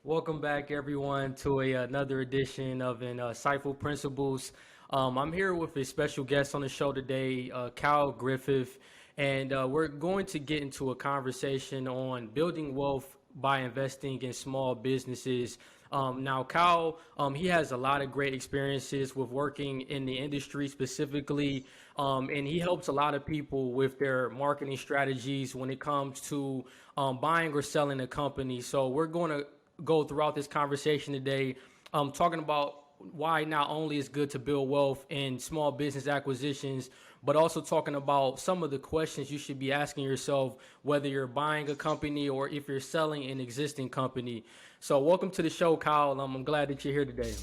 Welcome back, everyone, to another edition of Insightful Principles. I'm here with a special guest on the show today, Kyle Griffith, and we're going to get into a conversation on building wealth by investing in small businesses. Now, Kyle, he has a lot of great experiences with working in the industry specifically, and he helps a lot of people with their marketing strategies when it comes to buying or selling a company. So we're going to go throughout this conversation today, talking about why not only is good to build wealth in small business acquisitions, but also talking about some of the questions you should be asking yourself, whether you're buying a company or if you're selling an existing company. So welcome to the show, Kyle. I'm glad that you're here today.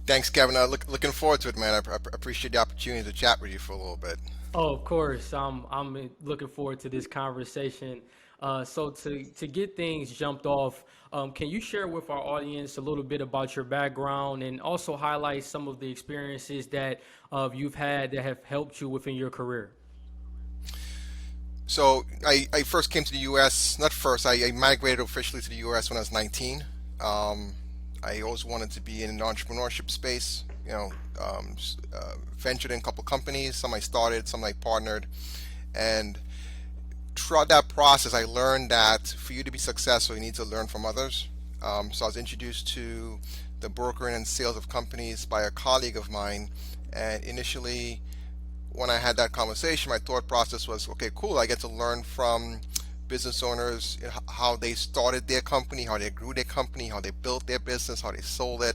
Thanks, Kevin. Looking forward to it, man. I appreciate the opportunity to chat with you for a little bit. Oh, of course. I'm looking forward to this conversation. So to get things jumped off, can you share with our audience a little bit about your background and also highlight some of the experiences that you've had that have helped you within your career? So I first came to the U.S. Not first. I migrated officially to the U.S. when I was 19. Um, I always wanted to be in the entrepreneurship space. Ventured in a couple companies. Some I started, some I partnered, and throughout that process, I learned that for you to be successful, you need to learn from others. So I was introduced to the brokering and sales of companies by a colleague of mine, and initially when I had that conversation, my thought process was, okay, cool. I get to learn from business owners, how they started their company, how they grew their company, how they built their business, how they sold it.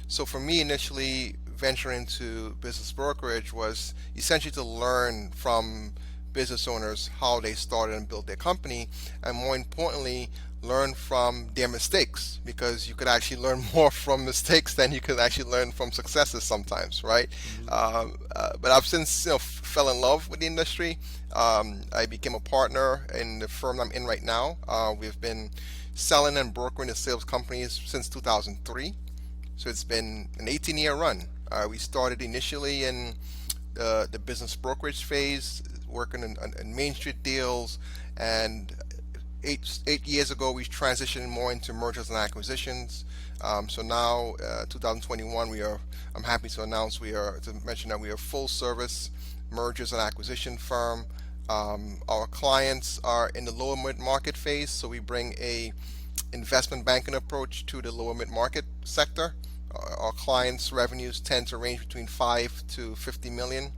So for me, initially venturing into business brokerage was essentially to learn from business owners how they started and built their company, and more importantly, learn from their mistakes, because you could actually learn more from mistakes than you could actually learn from successes sometimes, right? Mhm. But I've since fell in love with the industry. I became a partner in the firm I'm in right now. We've been selling and brokering the sales companies since 2003, so it's been an 18-year run. We started initially in the business brokerage phase, working in Main Street deals, and eight years ago we transitioned more into mergers and acquisitions. So now, 2021, I'm happy to announce to mention that we are a full service mergers and acquisition firm. Our clients are in the lower mid market phase, so we bring a investment banking approach to the lower mid market sector. Our clients' revenues tend to range between 5 to 50 million.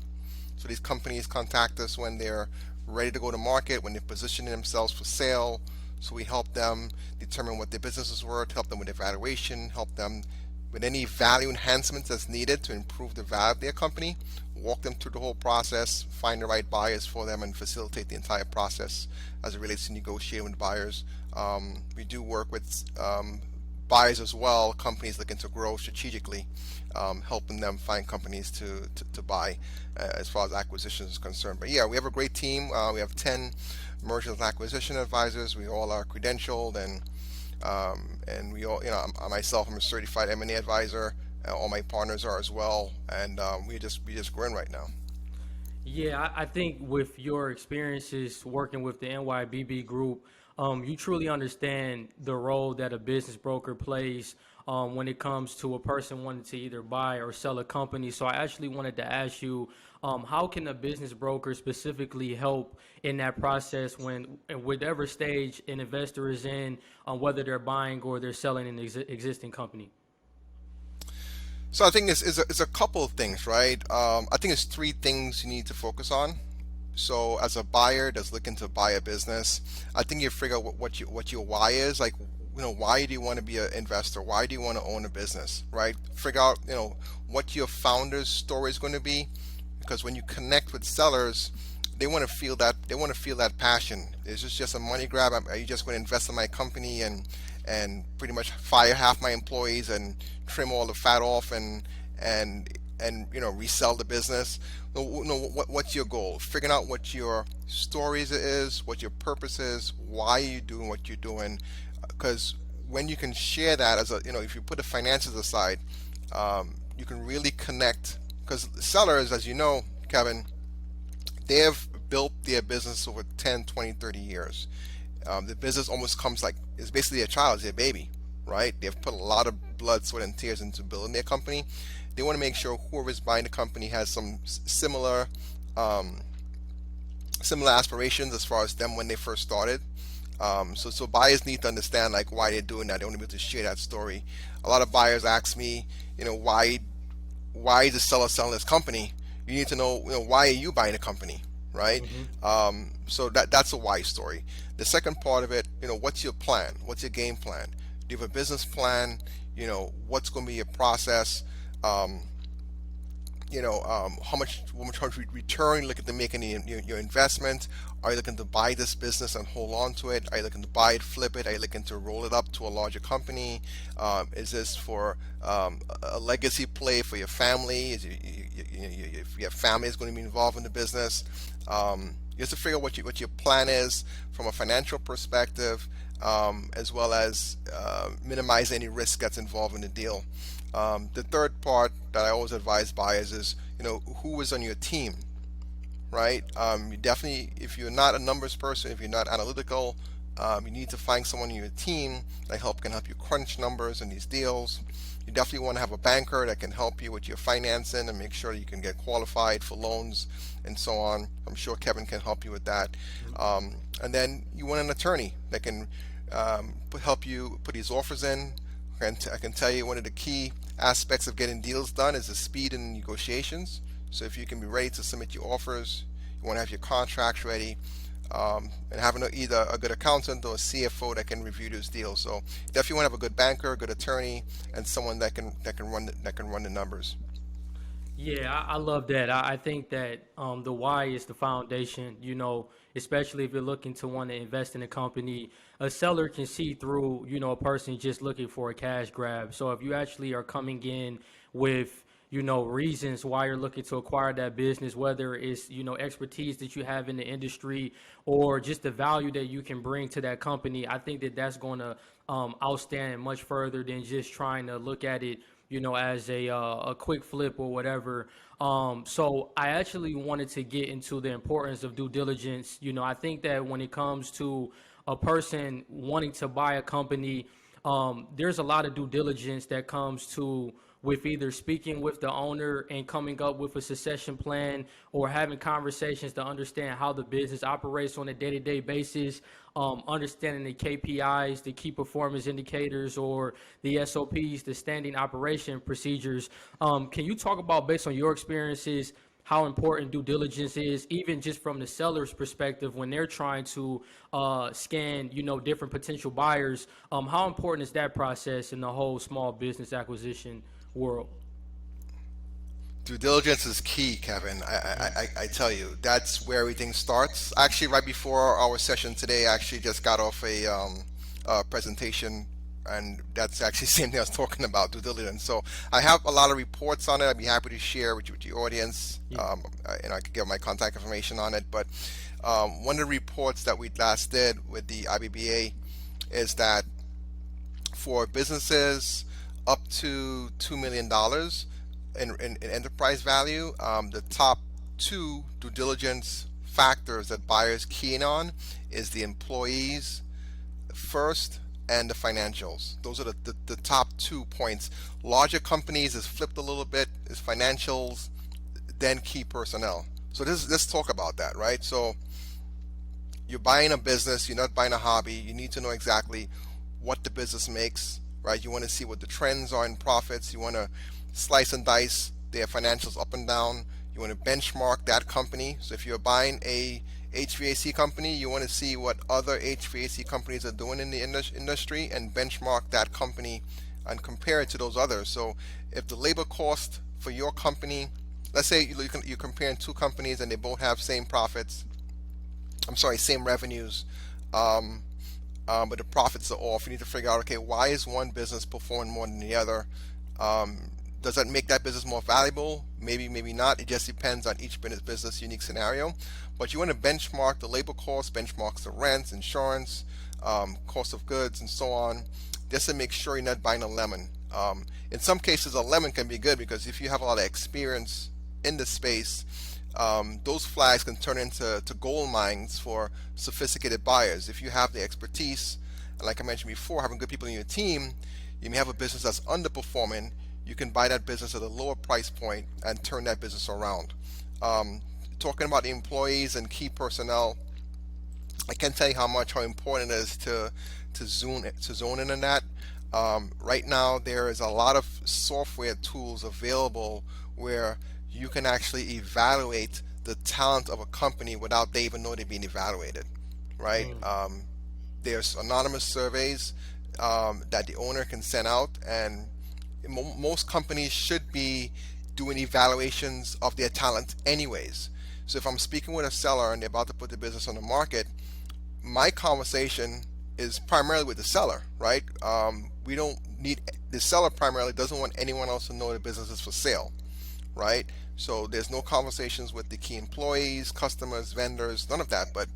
So these companies contact us when they're ready to go to market, when they're positioning themselves for sale. So we help them determine what their business is worth, help them with evaluation, help them with any value enhancements that's needed to improve the value of their company, walk them through the whole process, find the right buyers for them, and facilitate the entire process as it relates to negotiating with buyers. We do work with buyers as well, companies looking to grow strategically, helping them find companies to buy as far as acquisitions is concerned. But yeah, we have a great team. We have 10 mergers and acquisition advisors. We all are credentialed, and we all, myself, I'm a certified M&A advisor. All my partners are as well, and we just growing right now. Yeah, I think with your experiences working with the NYBB group, you truly understand the role that a business broker plays when it comes to a person wanting to either buy or sell a company. So I actually wanted to ask you, how can a business broker specifically help in that process when, in whatever stage an investor is in, whether they're buying or they're selling an existing company? So I think it's a couple of things, right? I think it's three things you need to focus on. So as a buyer that's looking to buy a business, I think you figure out what your why is. Like, why do you want to be an investor? Why do you want to own a business, right? Figure out, what your founder's story is going to be, because when you connect with sellers, they want to feel that passion. Is this just a money grab? Are you just going to invest in my company and pretty much fire half my employees and trim all the fat off and resell the business? No, no, what's your goal? Figuring out what your stories is, what your purpose is, why are you doing what you're doing, because when you can share that, if you put the finances aside, you can really connect, because sellers, as you know, Kevin, they have built their business over 10, 20, 30 years. The business almost comes like, it's basically a child, it's a baby. right? They've put a lot of blood, sweat, and tears into building their company. They want to make sure whoever's buying the company has some um, similar aspirations as far as them when they first started. So buyers need to understand like why they're doing that. They want to be able to share that story. A lot of buyers ask me, why is the seller selling this company? You need to know, why are you buying the company, right? Hmm. So that's a why story. The second part of it, what's your plan? What's your game plan? Do you have a business plan? What's going to be your process? Um, how much return you looking to make in your investment? Are you looking to buy this business and hold on to it? Are you looking to buy it, flip it? Are you looking to roll it up to a larger company? Is this for a legacy play for your family? If your family is going to be involved in the business, you have to figure out what your plan is from a financial perspective, as well as minimize any risk that's involved in the deal. The third part that I always advise buyers is, who is on your team, right? You definitely, if you're not a numbers person, if you're not analytical, you need to find someone on your team that can help you crunch numbers in these deals. You definitely want to have a banker that can help you with your financing and make sure you can get qualified for loans and so on. I'm sure Kevin can help you with that. And then you want an attorney that can help you put these offers in. And I can tell you one of the key aspects of getting deals done is the speed in negotiations. So if you can be ready to submit your offers, you want to have your contracts ready, and having either a good accountant or a CFO that can review those deals. So you definitely want to have a good banker, a good attorney, and someone that can run the numbers. Yeah, I love that. I think that the why is the foundation, especially if you're looking to want to invest in a company. A seller can see through, a person just looking for a cash grab. So if you actually are coming in with, reasons why you're looking to acquire that business, whether it's, expertise that you have in the industry or just the value that you can bring to that company, I think that that's going to outstand much further than just trying to look at it as a quick flip or whatever. So I actually wanted to get into the importance of due diligence. I think that when it comes to a person wanting to buy a company, there's a lot of due diligence that comes to with either speaking with the owner and coming up with a succession plan or having conversations to understand how the business operates on a day-to-day basis, understanding the KPIs, the key performance indicators, or the SOPs, the standing operation procedures. Can you talk about, based on your experiences, how important due diligence is, even just from the seller's perspective when they're trying to scan, different potential buyers? How important is that process in the whole small business acquisition world? Due diligence is key, Kevin. I tell you, that's where everything starts. Actually, right before our session today, I actually just got off a presentation, and that's actually the same thing I was talking about, due diligence. So I have a lot of reports on it. I'd be happy to share with your audience, Yeah. and I could give my contact information on it. But one of the reports that we last did with the IBBA is that for businesses up to $2 million in enterprise value, the top two due diligence factors that buyers key in on is the employees first and the financials. Those are the top 2 points. Larger companies is flipped a little bit, is financials, then key personnel. So let's talk about that, right? So you're buying a business, you're not buying a hobby. You need to know exactly what the business makes, right? You want to see what the trends are in profits. You want to slice and dice their financials up and down. You want to benchmark that company. So if you're buying a HVAC company, you want to see what other HVAC companies are doing in the industry and benchmark that company and compare it to those others. So if the labor cost for your company, let's say you're comparing two companies and they both have same profits, I'm sorry, same revenues, um, but the profits are off. You need to figure out, okay, why is one business performing more than the other? Um, does that make that business more valuable? Maybe, maybe not. It just depends on each business unique scenario. But you want to benchmark the labor cost, benchmark the rents, insurance, cost of goods, and so on, just to make sure you're not buying a lemon. In some cases, a lemon can be good because if you have a lot of experience in the space, those flags can turn into gold mines for sophisticated buyers. If you have the expertise, And like I mentioned before, having good people in your team, you may have a business that's underperforming. You can buy that business at a lower price point and turn that business around. Um, Talking about the employees and key personnel, I can't tell you how important it is to zone in on that. Right now, there is a lot of software tools available where you can actually evaluate the talent of a company without they even know they're being evaluated, right? Mm. There's anonymous surveys that the owner can send out, and most companies should be doing evaluations of their talent anyways. So if I'm speaking with a seller and they're about to put the business on the market, my conversation is primarily with the seller, right? We don't need the seller primarily doesn't want anyone else to know the business is for sale, right? So there's no conversations with the key employees, customers, vendors, none of that. But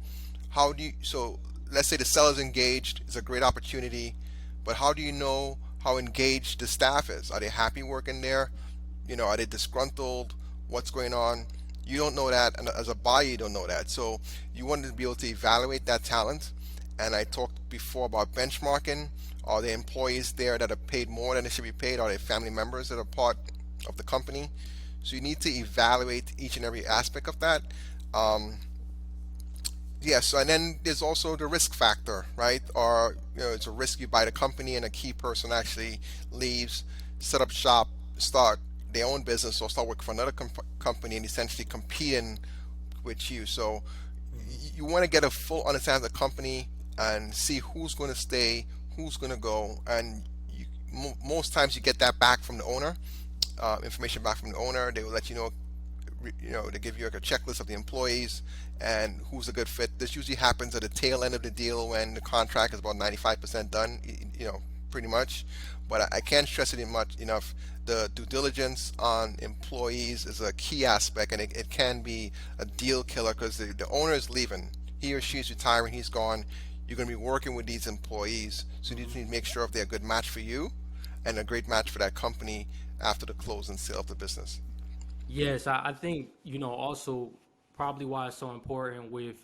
how do you? So let's say the seller's engaged, it's a great opportunity, but how do you know how engaged the staff is? Are they happy working there? Are they disgruntled? What's going on? You don't know that, and as a buyer, you don't know that. So you want to be able to evaluate that talent. And I talked before about benchmarking. Are there employees there that are paid more than they should be paid? Are they family members that are part of the company? So you need to evaluate each and every aspect of that. Um, Yes, and then there's also the risk factor, right? Or it's a risk you buy the company and a key person actually leaves, set up shop, start their own business, or start working for another company and essentially competing with you. So you want to get a full understanding of the company and see who's going to stay, who's going to go, and most times you get that back from the owner, information back from the owner. They will let you know, they give you like a checklist of the employees and who's a good fit. This usually happens at the tail end of the deal when the contract is about 95% done, pretty much. But I can't stress it enough. The due diligence on employees is a key aspect, and it can be a deal killer because the owner is leaving. He or she is retiring, he's gone. You're going to be working with these employees, so you need to make sure if they're a good match for you and a great match for that company after the close and sale of the business. Yes, I think, also probably why it's so important with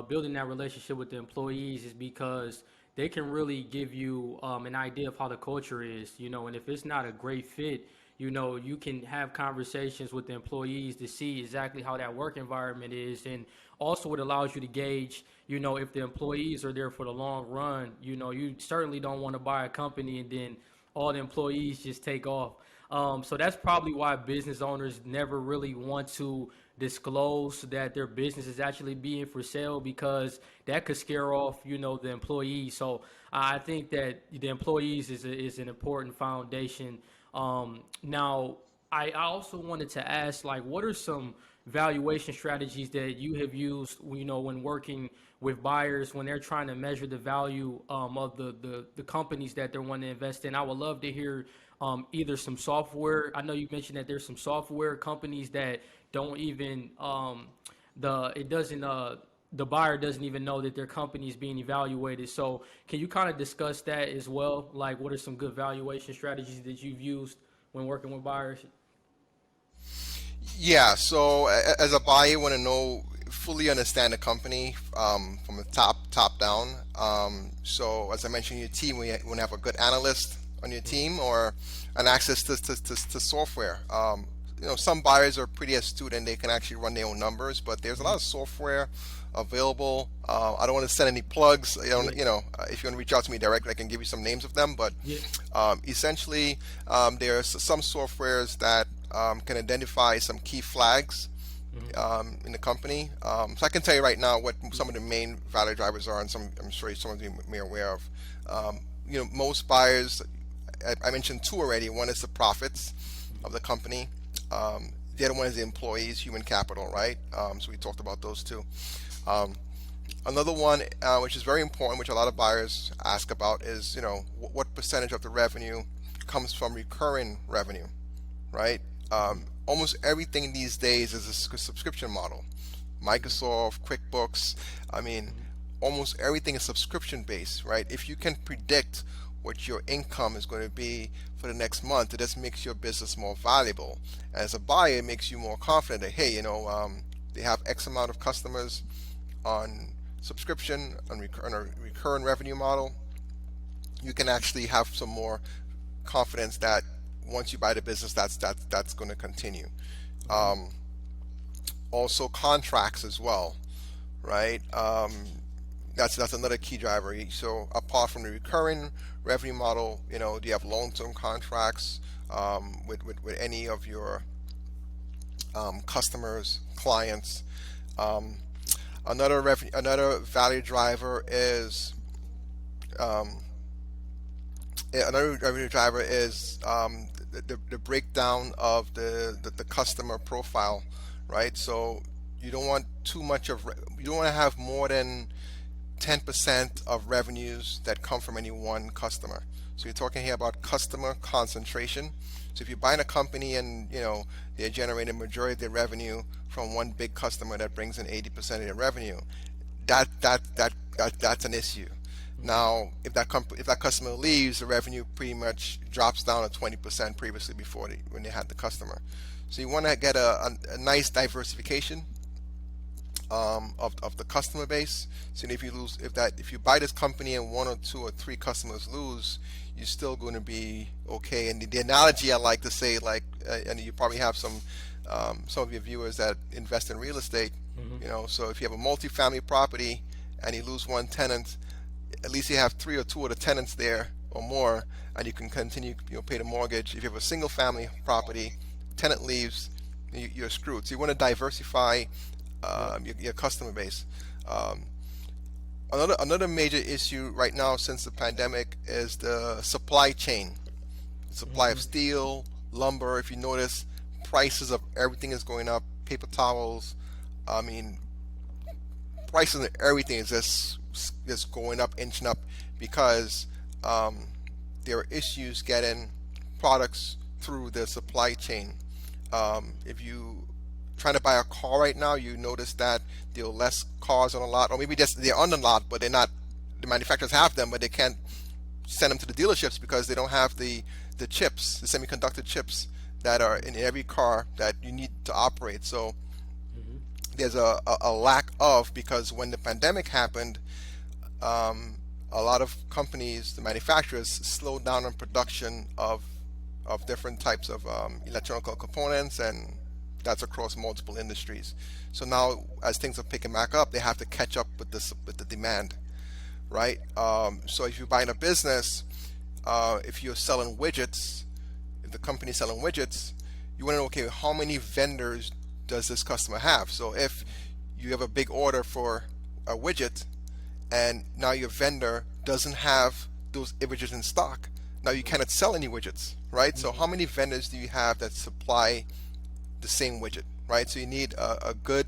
building that relationship with the employees is because they can really give you an idea of how the culture is, and if it's not a great fit, you can have conversations with the employees to see exactly how that work environment is. And also it allows you to gauge, if the employees are there for the long run, you certainly don't want to buy a company and then all the employees just take off. So that's probably why business owners never really want to disclose that their business is actually being for sale, because that could scare off, the employees. So I think that the employees is an important foundation. Now, I also wanted to ask, like, what are some valuation strategies that you have used, when working with buyers when they're trying to measure the value of the companies that they're wanting to invest in? I would love to hear either some software. I know you mentioned that there's some software companies that don't even the buyer doesn't even know that their company is being evaluated. So can you kind of discuss that as well? Like, what are some good valuation strategies that you've used when working with buyers? Yeah, so as a buyer, you want to know, fully understand the company from the top down. So as I mentioned, your team, we want to have a good analyst on your team or an access to software. Some buyers are pretty astute and they can actually run their own numbers, but there's a lot of software available. I don't want to send any plugs. Yeah, If you want to reach out to me directly, I can give you some names of them. But yeah, essentially, there are some softwares that can identify some key flags mhm, in the company. So I can tell you right now what some of the main value drivers are, and I'm sure some of you may be aware of. Most buyers, I mentioned two already. One is the profits of the company. The other one is the employees, human capital, right? So we talked about those two. Um, Another one, which is very important, which a lot of buyers ask about, is what percentage of the revenue comes from recurring revenue, right? Almost everything these days is a subscription model. Microsoft, QuickBooks, I mean, mhm. almost everything is subscription based, right? If you can predict what your income is going to be for the next month, it just makes your business more valuable. As a buyer, it makes you more confident that, hey, they have X amount of customers on subscription on a recurring revenue model. you can actually have some more confidence that once you buy the business, that's going to continue. Hmm. Also, contracts as well, right? That's another key driver. So apart from the recurring revenue model, do you have long-term contracts with any of your customers, clients? Um, another value driver is um, another revenue driver is the breakdown of the customer profile, right? So you don't want too much of you don't want to have more than 10% of revenues that come from any one customer. So you're talking here about customer concentration. So if you're buying a company and they're generating majority of their revenue from one big customer that brings in 80% of their revenue, that's an issue. Hmm. Now, if that customer leaves, the revenue pretty much drops down to 20% previously when they had the customer. So you want to get a nice diversification of the customer base. So if you buy this company and one or two or three customers lose, you're still going to be okay. And the analogy I like to say, like, and you probably have some of your viewers that invest in real estate. Hmm. So if you have a multifamily property and you lose one tenant, at least you have three or two of the tenants there or more, and you can continue, pay the mortgage. If you have a single family property, tenant leaves, you're screwed. So you want to diversify Yep. your customer base. Um, another major issue right now since the pandemic is the supply chain, supply of Hmm. steel, lumber. If you notice, prices of everything is going up. Paper towels. I mean, prices of everything is just going up, inching up, because um, there are issues getting products through the supply chain. If you trying to buy a car right now, you notice that there are less cars on a lot, or maybe just they're on the lot, but they're not. The manufacturers have them, but they can't send them to the dealerships because they don't have the chips, the semiconductor chips that are in every car that you need to operate. So Hmm. there's a lack of, because when the pandemic happened, um, a lot of companies, the manufacturers, slowed down on production of different types of electronic components, and that's across multiple industries. So now, as things are picking back up, they have to catch up with the demand, right? So if you're buying a business, if you're selling widgets, if the company's selling widgets, you want to know, okay, how many vendors does this customer have? So if you have a big order for a widget and now your vendor doesn't have those widgets in stock, now you cannot sell any widgets, right? So Hmm. how many vendors do you have that supply the same widget, right? So you need a good,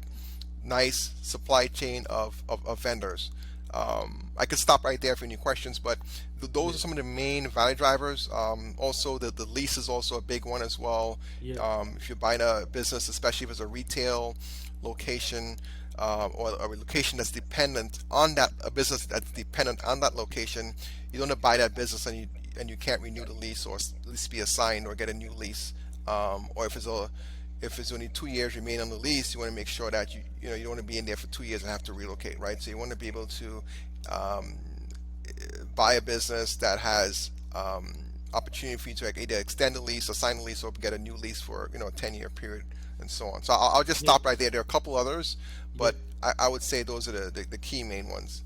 nice supply chain of vendors. I could stop right there for any questions, but those Yeah. are some of the main value drivers. Also, the lease is also a big one as well. Yeah. If you're buying a business, especially if it's a retail location, or a location that's dependent on that, a business that's dependent on that location, you don't want to buy that business and you can't renew the lease, or at least be assigned or get a new lease. Or if it's only 2 years remain on the lease, you want to make sure that you don't want to be in there for 2 years and have to relocate, right? So you want to be able to um, buy a business that has opportunity for you to, like, either extend the lease, assign the lease, or get a new lease for a 10-year period, and so on. So I'll just Yeah. stop right there. There are a couple others, Yeah. but I would say those are the key main ones.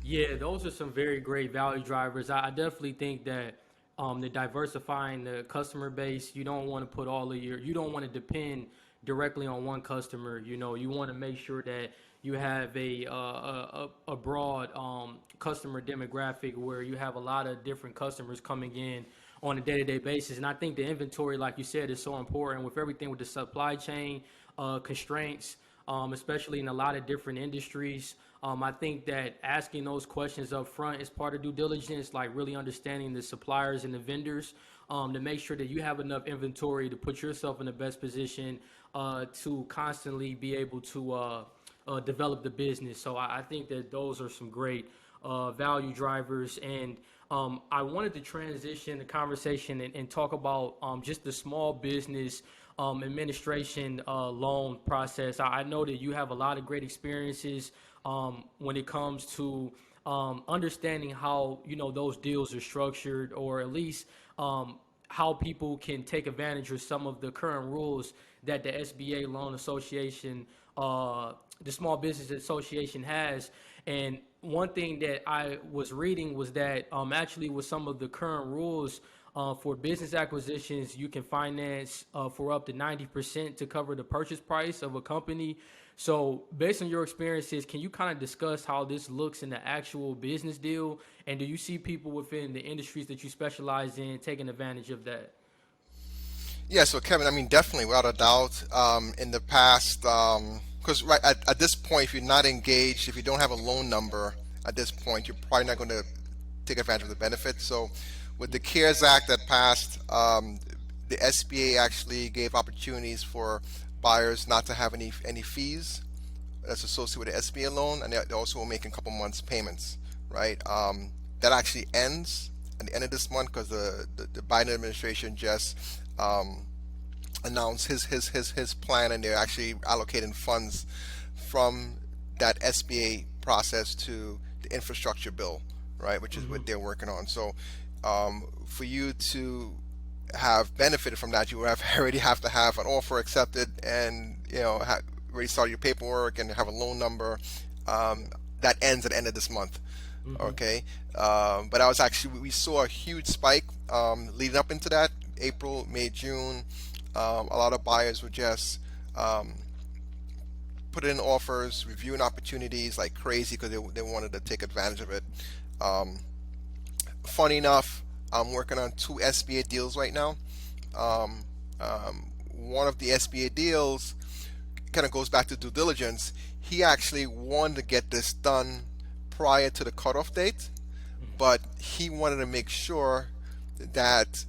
Yeah, those are some very great value drivers. I definitely think that the diversifying the customer base, you don't want to put you don't want to depend directly on one customer. You want to make sure that you have a broad customer demographic where you have a lot of different customers coming in on a day-to-day basis. And I think the inventory, like you said, is so important with everything with the supply chain constraints, especially in a lot of different industries. I think that asking those questions up front is part of due diligence, like really understanding the suppliers and the vendors, to make sure that you have enough inventory to put yourself in the best position to constantly be able to develop the business. So I think that those are some great value drivers. And I wanted to transition the conversation and talk about just the small business administration loan process. I know that you have a lot of great experiences when it comes to understanding how those deals are structured, or at least how people can take advantage of some of the current rules that the SBA Loan Association, the Small Business Association has. And one thing that I was reading was that actually with some of the current rules for business acquisitions, you can finance for up to 90% to cover the purchase price of a company. So based on your experiences, can you kind of discuss how this looks in the actual business deal? And do you see people within the industries that you specialize in taking advantage of that? Yeah, so Kevin, I mean, definitely, without a doubt, in the past, because right at this point, if you're not engaged, if you don't have a loan number at this point, you're probably not going to take advantage of the benefits. So, with the CARES Act that passed, the SBA actually gave opportunities for buyers not to have any fees that's associated with the SBA loan, and they also will make a couple months payments, right? That actually ends at the end of this month because the Biden administration just um, announced his plan, and they're actually allocating funds from that SBA process to the infrastructure bill, right, which is what they're working on. So for you to have benefited from that, you would have already have to have an offer accepted, and already started your paperwork and have a loan number. That ends at the end of this month. Hmm. Okay, but I was actually we saw a huge spike leading up into that April, May, June. A lot of buyers would just put in offers, reviewing opportunities like crazy because they wanted to take advantage of it. Um, Funny enough, I'm working on two SBA deals right now. Um, One of the SBA deals kind of goes back to due diligence. He actually wanted to get this done prior to the cutoff date, but he wanted to make sure that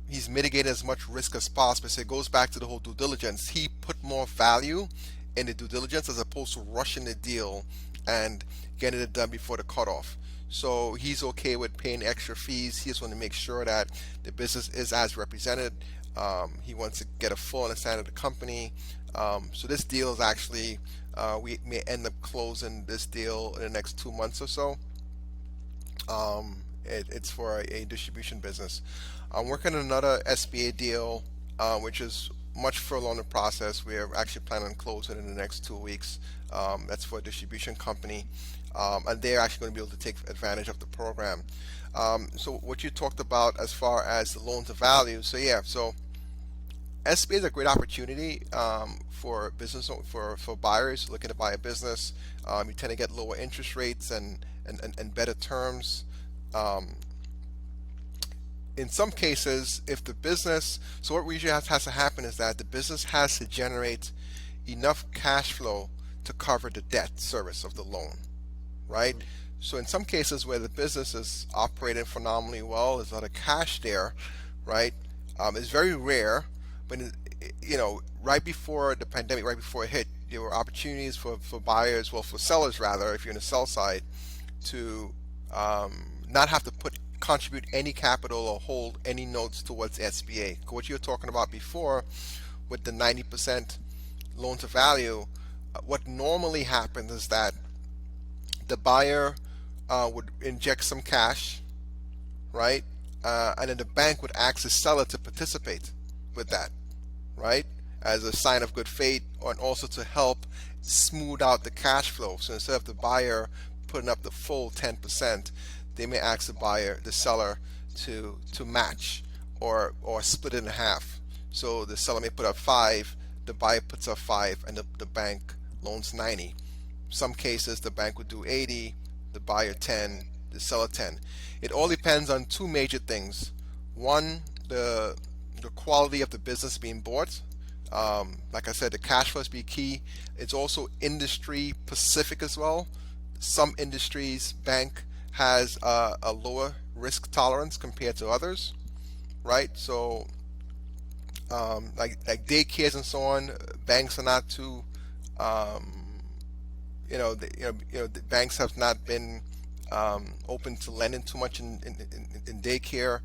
he's mitigated as much risk as possible. So it goes back to the whole due diligence. He put more value in the due diligence as opposed to rushing the deal and getting it done before the cutoff. So he's okay with paying extra fees. He just wants to make sure that the business is as represented. He wants to get a full understanding of the company. So this deal is actually, we may end up closing this deal in the next 2 months or so. It's for a distribution business. I'm working on another SBA deal, which is much further on the process. We're actually planning on closing in the next 2 weeks. That's for a distribution company, and they're actually going to be able to take advantage of the program. So what you talked about as far as the loan to value, so yeah, so SBA is a great opportunity for for buyers looking to buy a business. You tend to get lower interest rates and better terms. Um, in some cases, if the business, so what usually has to happen is that the business has to generate enough cash flow to cover the debt service of the loan, right? So in some cases where the business is operating phenomenally well, there's a lot of cash there, right? It's very rare, but right before the pandemic, right before it hit, there were opportunities for buyers, well, for sellers rather, if you're in the sell side, to not have to contribute any capital or hold any notes towards SBA. What you were talking about before with the 90% loan to value, what normally happens is that the buyer would inject some cash, right? And then the bank would ask the seller to participate with that, right? As a sign of good faith, and also to help smooth out the cash flow. So instead of the buyer putting up the full 10%, they may ask the seller to match or split it in half. So the seller may put up 5, the buyer puts up 5, and the bank loans 90. Some cases the bank would do 80, the buyer 10, the seller 10. It all depends on two major things. One, the quality of the business being bought. Like I said, the cash flows be key. It's also industry specific as well. Some industries bank has a lower risk tolerance compared to others, right? So like daycares and so on, banks are not too the banks have not been open to lending too much in daycare.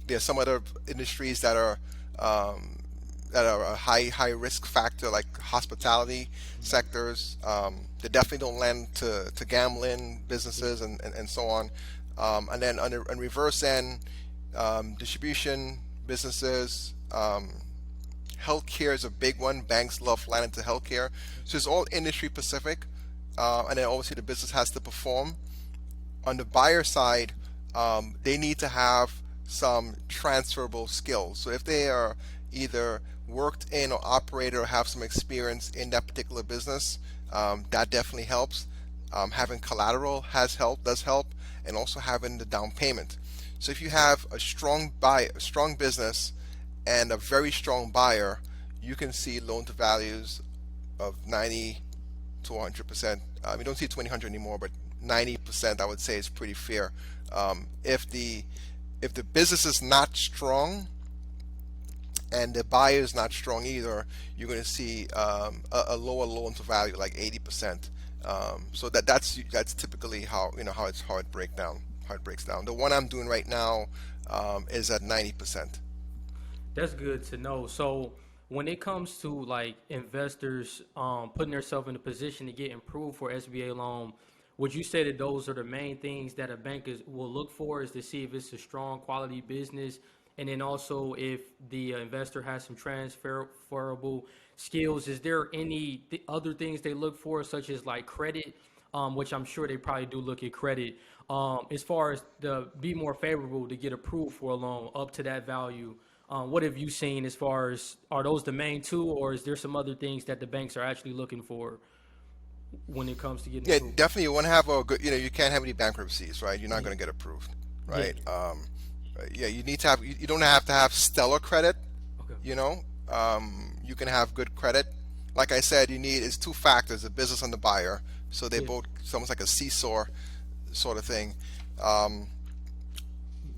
There are some other industries that are that are a high risk factor, like hospitality sectors. They definitely don't lend to gambling businesses and so on. And then on reverse end, distribution businesses. Healthcare is a big one. Banks love lending to healthcare, so it's all industry specific. And then obviously the business has to perform. On the buyer side, they need to have some transferable skills. So if they are either worked in or operated or have some experience in that particular business, that definitely helps. Having collateral does help, and also having the down payment. So if you have a strong business and a very strong buyer, you can see loan to values of 90 to 100%. We don't see 2000 anymore, but 90% I would say is pretty fair. If the business is not strong and the buyer is not strong either, you're going to see a lower loan to value, like 80%. So that's typically how it breaks down. The one I'm doing right now is at 90%. That's good to know. So when it comes to like investors putting themselves in a position to get approved for SBA loan, would you say that those are the main things that a bank will look for, is to see if it's a strong quality business, and then also if the investor has some transferable skills? Is there any other things they look for, such as like credit, which I'm sure they probably do look at credit, as far as the be more favorable to get approved for a loan up to that value? What have you seen as far as, are those the main two, or is there some other things that the banks are actually looking for when it comes to getting Yeah, approved? definitely. You want to have a good. You can't have any bankruptcies, right? You're not Yeah, going to get approved, yeah. right? Yeah, you need to have. You don't have to have stellar credit. Okay. You know, you can have good credit. Like I said, you need is two factors: the business and the buyer. So they Yeah. both, it's almost like a seesaw sort of thing. Um,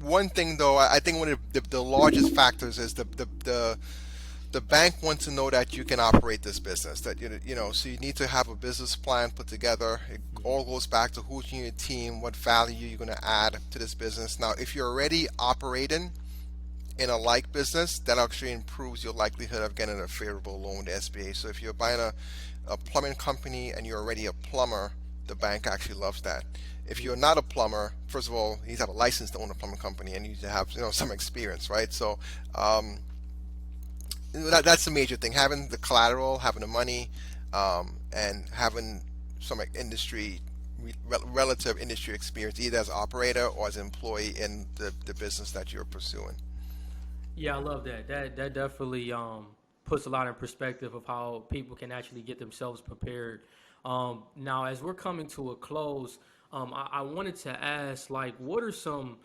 One thing though, I think one of the largest factors is the bank wants to know that you can operate this business. That so you need to have a business plan put together. It all goes back to who's in your team, what value you're going to add to this business. Now, if you're already operating in a like business, that actually improves your likelihood of getting a favorable loan to SBA. So if you're buying a plumbing company and you're already a plumber, the bank actually loves that. If Yeah. you're not a plumber, first of all, you need to have a license to own a plumbing company and you need to have some experience, right? So um, that's the major thing: having the collateral, having the money, and having some relative industry experience, either as an operator or as an employee in the business that you're pursuing. Yeah, I love that. That definitely puts a lot in perspective of how people can actually get themselves prepared. Now, as we're coming to a close, I wanted to ask, like, what are some,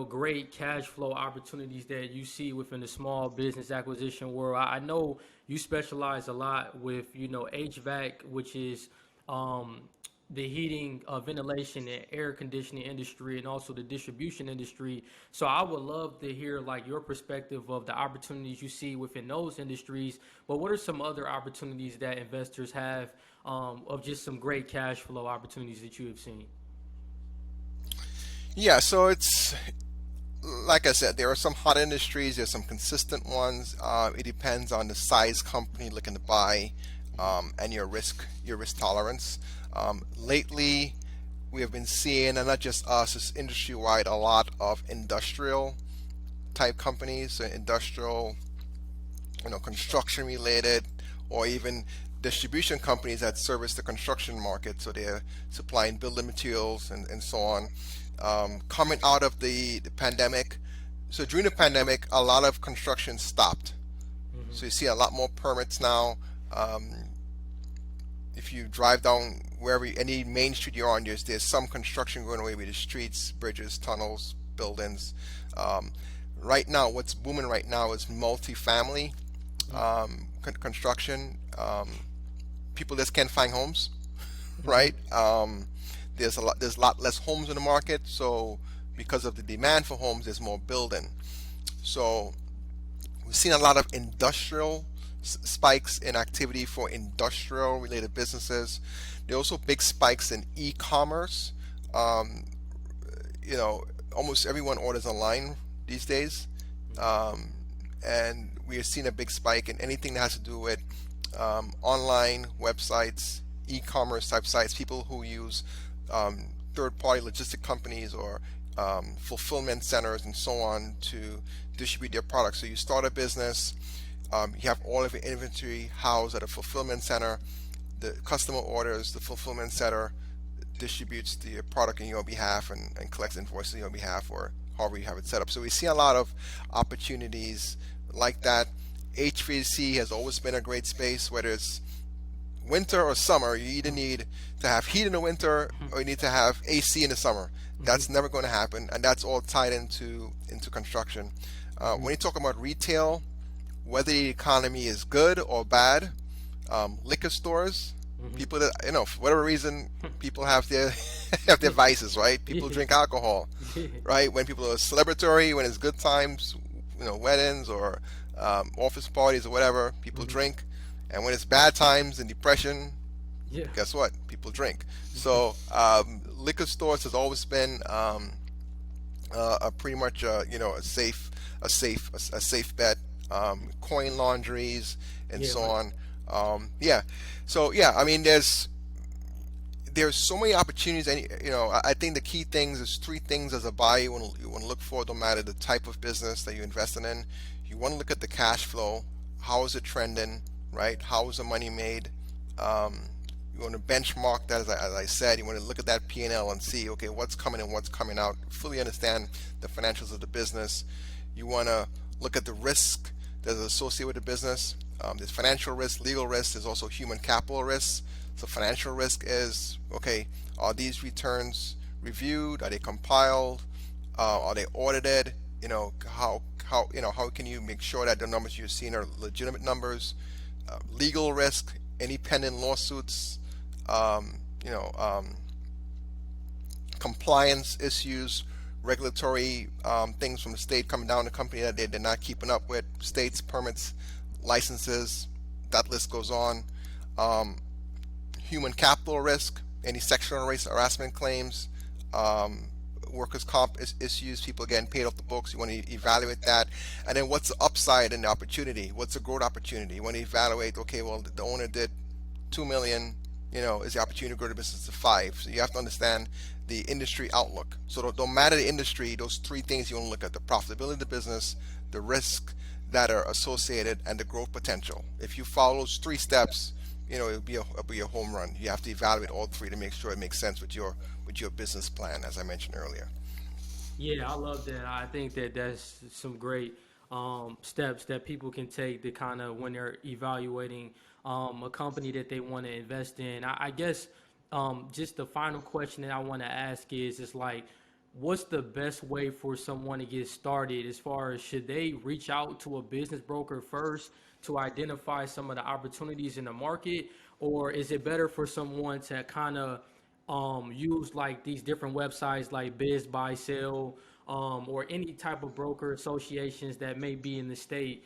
great cash flow opportunities that you see within the small business acquisition world? I know you specialize a lot with, HVAC, which is um, the heating, ventilation, and air conditioning industry, and also the distribution industry. So I would love to hear like your perspective of the opportunities you see within those industries. But what are some other opportunities that investors have, of just some great cash flow opportunities that you have seen? Yeah, so it's like I said, there are some hot industries. There's some consistent ones. It depends on the size company looking to buy, and your risk tolerance. Lately, we have been seeing, and not just us, it's industry wide, a lot of industrial type companies, so industrial, construction related, or even distribution companies that service the construction market. So they're supplying building materials and so on. Coming out of the pandemic, so during the pandemic, a lot of construction stopped. Hmm. So you see a lot more permits now. Um, if you drive down wherever any main street you're on, there's some construction going away with the streets, bridges, tunnels, buildings. Um, right now, what's booming right now is multifamily construction. People just can't find homes, right? Hmm. There's a lot less homes in the market, so because of the demand for homes, there's more building. So we've seen a lot of industrial spikes in activity for industrial related businesses. There are also big spikes in e-commerce. Um, you know, Almost everyone orders online these days. Um, and we are seeing a big spike in anything that has to do with online websites, e-commerce type sites, people who use third-party logistic companies or fulfillment centers and so on to distribute their products. So you start a business, you have all of your inventory housed at a fulfillment center. The customer orders, the fulfillment center distributes the product on your behalf and collects invoices on your behalf, or however you have it set up. So we see a lot of opportunities like that. HVAC has always been a great space, whether it's winter or summer. You either need to have heat in the winter or you need to have AC in the summer. That's never going to happen, and that's all tied into construction. When you talk about retail, whether the economy is good or bad, liquor stores, people that, for whatever reason, people have their have their vices, right? People drink alcohol, right? When people are celebratory, when it's good times, weddings or office parties or whatever, people drink. And when it's bad times and depression, Yeah. guess what? People drink. So liquor stores has always been a pretty much a safe bet. Coin laundries and Yeah. so Right. on. Yeah. So yeah, I mean, there's so many opportunities, and I think the key things is three things as a buyer you want to look for, no matter the type of business that you're investing in. You want to look at the cash flow. How is it trending, right? How is the money made? You want to benchmark that, as I said. You want to look at that P&L and see, okay, what's coming in, what's coming out. Fully understand the financials of the business. You want to look at the risk that is associated with the business. There's financial risk, legal risk. There's also human capital risk. So financial risk is, okay, are these returns reviewed? Are they compiled? Are they audited? How can you make sure that the numbers you're seeing are legitimate numbers? Legal risk, any pending lawsuits, compliance issues, regulatory things from the state coming down the company that they're not keeping up with, states, permits, licenses, that list goes on. Human capital risk, any sexual harassment claims, workers' comp issues, people getting paid off the books. You want to evaluate that. And then what's the upside and the opportunity? What's the growth opportunity? You want to evaluate, okay, well, the owner did 2 million, is the opportunity to grow the business to 5. So you have to understand the industry outlook. So no matter the industry, those three things you want to look at: the profitability of the business, the risk that are associated, and the growth potential. If you follow those 3 steps, it'll be a home run. You have to evaluate all 3 to make sure it makes sense with your business plan, as I mentioned earlier. Yeah, I love that. I think that that's some great steps that people can take to kind of when they're evaluating a company that they want to invest in. I guess just the final question that I want to ask is like, what's the best way for someone to get started, as far as should they reach out to a business broker first to identify some of the opportunities in the market, or is it better for someone to kind of use like these different websites like Biz Buy Sell, or any type of broker associations that may be in the state,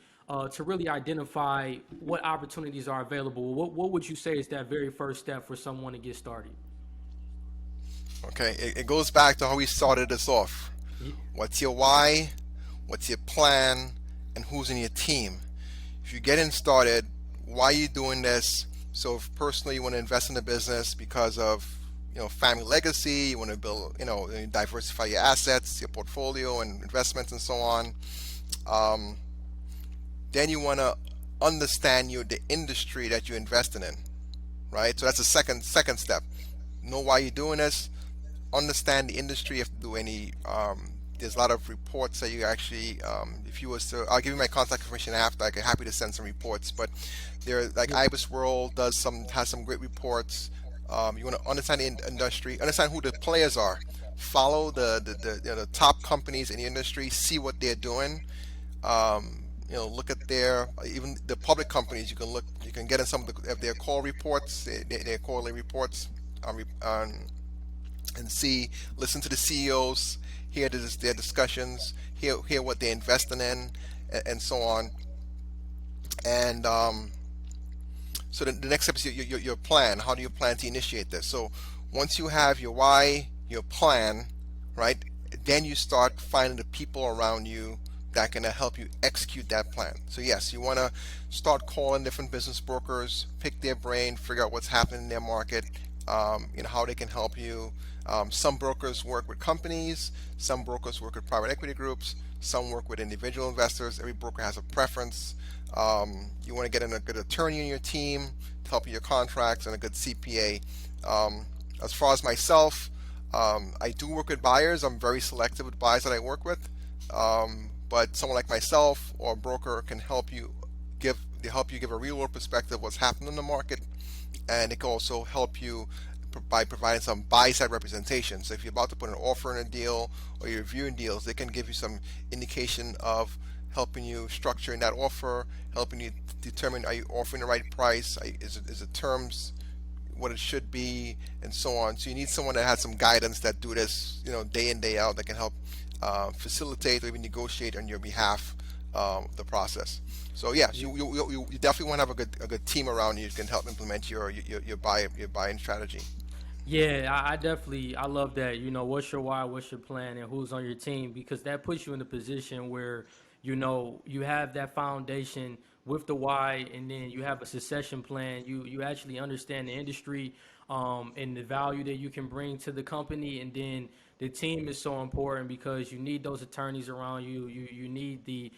to really identify what opportunities are available? What would you say is that very first step for someone to get started? Okay, it goes back to how we started this off. Ye- What's your why? What's your plan? And who's in your team? If you're getting started, why are you doing this? So if personally you want to invest in the business because of family legacy, you want to build, diversify your assets, your portfolio and investments and so on. Then you want to understand the industry that you're investing in, right? So that's the second step. Know why you're doing this. Understand the industry. You have to do any. There's a lot of reports that you actually, if you was to, I'll give you my contact information after. I'm happy to send some reports. But there, like Yeah. Ibis World has some great reports. You want to understand the industry, understand who the players are, follow the top companies in the industry, see what they're doing. Look at their, even the public companies. You can get in some of their call reports, their quarterly reports, and listen to the CEOs, hear their discussions, hear what they're investing in, and so on. And so the next step is your plan. How do you plan to initiate this? So once you have your why, your plan, right, then you start finding the people around you that can help you execute that plan. So yes, you want to start calling different business brokers, pick their brain, figure out what's happening in their market, how they can help you. Some brokers work with companies, some brokers work with private equity groups, some work with individual investors. Every broker has a preference. You want to get in a good attorney in your team to help you your contracts and a good CPA. As far as myself, I do work with buyers. I'm very selective with buyers that I work with. But someone like myself or a broker can help you give a real world perspective of what's happening in the market, and it can also help you by providing some buy side representation. So if you're about to put an offer in a deal or you're reviewing deals, they can give you some indication of helping you structuring that offer, helping you determine, are you offering the right price, is it terms what it should be, and so on. So you need someone that has some guidance that do this, day in day out, that can help facilitate or even negotiate on your behalf the process. So yes, you definitely want to have a good team around you who can help implement your buying strategy. Yeah, I definitely I love that. What's your why, what's your plan, and who's on your team, because that puts you in a position where you have that foundation with the why, and then you have a succession plan. You actually understand the industry, and the value that you can bring to the company, and then the team is so important because you need those attorneys around you. You need the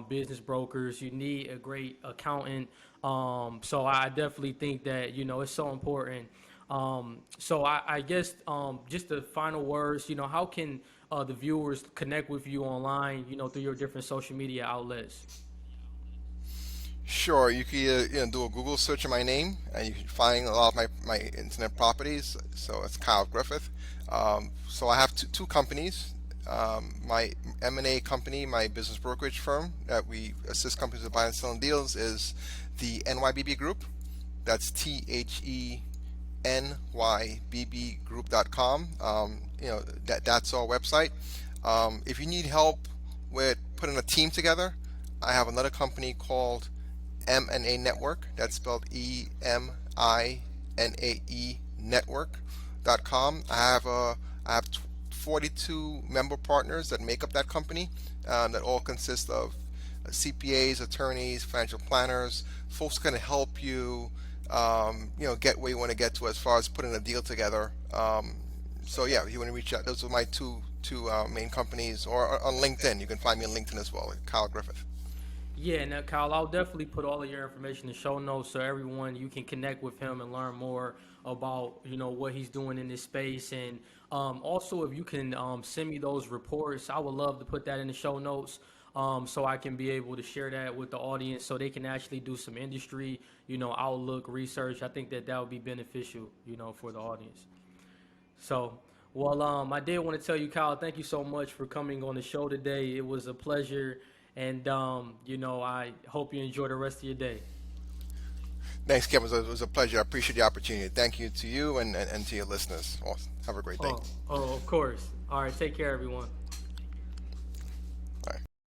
business brokers. You need a great accountant. So I definitely think that it's so important. So I guess just the final words. How can the viewers connect with you online? Through your different social media outlets. Sure, you can do a Google search of my name, and you can find a lot of my internet properties. So it's Kyle Griffith. So I have two companies. My M&A company, my business brokerage firm that we assist companies with buying and selling deals, is the NYBB Group. That's THENYBBgroup.com. That's our website. If you need help with putting a team together, I have another company called M&A Network. That's spelled EMINAE Network.com. I have 42 member partners that make up that company, that all consist of CPAs, attorneys, financial planners, folks can help you, get where you want to get to as far as putting a deal together. So yeah, if you want to reach out, those are my two main companies. Or on LinkedIn, you can find me on LinkedIn as well, Kyle Griffith. Yeah, now Kyle, I'll definitely put all of your information in the show notes so everyone you can connect with him and learn more about what he's doing in this space. And also, if you can send me those reports, I would love to put that in the show notes, so I can be able to share that with the audience so they can actually do some industry outlook research. I think that would be beneficial for the audience. So, well, I did want to tell you, Kyle, thank you so much for coming on the show today. It was a pleasure, and I hope you enjoy the rest of your day. Thanks, Kevin. It was a pleasure. I appreciate the opportunity. Thank you to you and to your listeners. Well, have a great day. Oh, of course. All right, take care, everyone.